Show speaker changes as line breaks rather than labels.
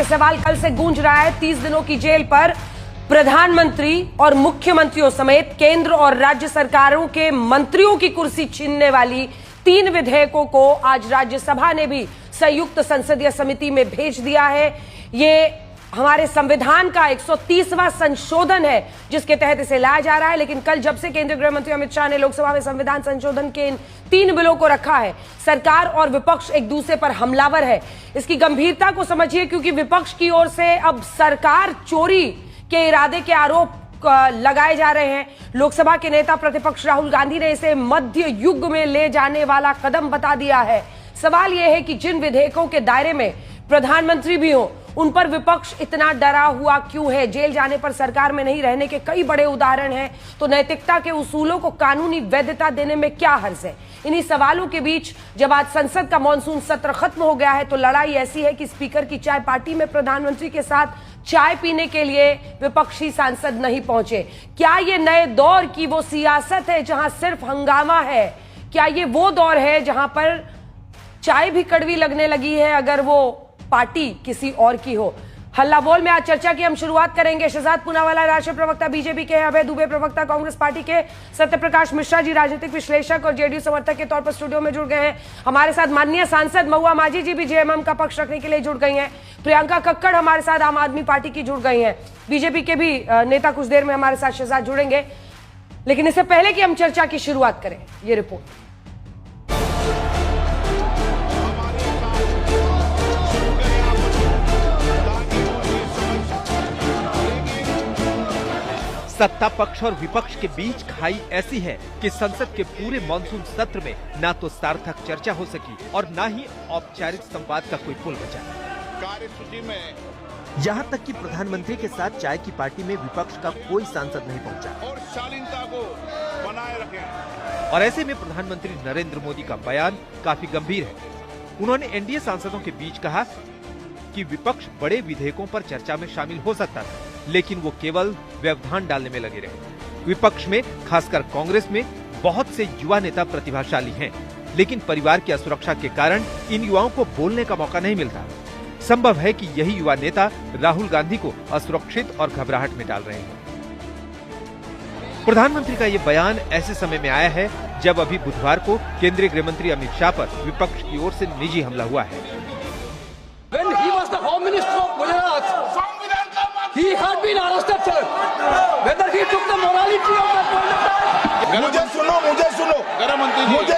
सवाल कल से गूंज रहा है। 30 दिनों की जेल पर प्रधानमंत्री और मुख्यमंत्रियों समेत केंद्र और राज्य सरकारों के मंत्रियों की कुर्सी छीनने वाली 3 विधेयकों को आज राज्यसभा ने भी संयुक्त संसदीय समिति में भेज दिया है। ये हमारे संविधान का 130वां संशोधन है जिसके तहत इसे लाया जा रहा है। लेकिन कल जब से केंद्रीय गृह मंत्री अमित शाह ने लोकसभा में संविधान संशोधन के इन 3 बिलों को रखा है, सरकार और विपक्ष एक दूसरे पर हमलावर है। इसकी गंभीरता को समझिए, क्योंकि विपक्ष की ओर से अब सरकार चोरी के इरादे के आरोप लगाए जा रहे हैं। लोकसभा के नेता प्रतिपक्ष राहुल गांधी ने इसे मध्य युग में ले जाने वाला कदम बता दिया है। सवाल यह है कि जिन विधेयकों के दायरे में प्रधानमंत्री भी हो, उन पर विपक्ष इतना डरा हुआ क्यों है? जेल जाने पर सरकार में नहीं रहने के कई बड़े उदाहरण हैं, तो नैतिकता के उसूलों को कानूनी वैधता देने में क्या हर्ज है? इन्हीं सवालों के बीच जब आज संसद का मॉनसून सत्र खत्म हो गया है, तो लड़ाई ऐसी है कि स्पीकर की चाय पार्टी में प्रधानमंत्री के साथ चाय पीने के लिए विपक्षी सांसद नहीं पहुंचे। क्या ये नए दौर की वो सियासत है जहां सिर्फ हंगामा है? क्या ये वो दौर है जहां पर चाय भी कड़वी लगने लगी है अगर वो पार्टी किसी और की हो? हल्ला बोल में आज चर्चा की हम शुरुआत करेंगे। शहजाद पूनावाला राष्ट्रीय प्रवक्ता बीजेपी के, अभय दुबे प्रवक्ता कांग्रेस पार्टी के, सत्यप्रकाश मिश्रा जी राजनीतिक विश्लेषक और जेडीयू समर्थक के तौर पर स्टूडियो में जुड़ गए हैं। हमारे साथ माननीय सांसद महुआ माझी जी भी जेएमएम का पक्ष रखने के लिए जुड़ गई हैं। प्रियंका कक्कड़ हमारे साथ आम आदमी पार्टी की जुड़ गई हैं। बीजेपी के भी नेता कुछ देर में हमारे साथ शहजाद जुड़ेंगे। लेकिन इससे पहले कि हम चर्चा की शुरुआत करें, ये रिपोर्ट।
सत्ता पक्ष और विपक्ष के बीच खाई ऐसी है कि संसद के पूरे मॉनसून सत्र में न तो सार्थक चर्चा हो सकी और न ही औपचारिक संवाद का कोई पुल बचा।
कार्यसूची में
यहाँ तक कि प्रधानमंत्री के साथ चाय की पार्टी में विपक्ष का कोई सांसद नहीं पहुँचा
और शालीनता को बनाए रखें।
और ऐसे में प्रधानमंत्री नरेंद्र मोदी का बयान काफी गंभीर है। उन्होंने एनडीए सांसदों के बीच कहा कि विपक्ष बड़े विधेयकों पर चर्चा में शामिल हो सकता था, लेकिन वो केवल व्यवधान डालने में लगे रहे। विपक्ष में, खासकर कांग्रेस में, बहुत से युवा नेता प्रतिभाशाली हैं, लेकिन परिवार की असुरक्षा के कारण इन युवाओं को बोलने का मौका नहीं मिलता। संभव है कि यही युवा नेता राहुल गांधी को असुरक्षित और घबराहट में डाल रहे हैं। प्रधानमंत्री का ये बयान ऐसे समय में आया है जब अभी बुधवार को केंद्रीय गृह मंत्री अमित शाह पर विपक्ष की ओर से निजी हमला हुआ है।
When he was the Home Minister of Gujarat, he had been arrested, sir. Whether he took the morality of that point of time.
मुझे सुनो,
गृह मंत्री जी,
मुझे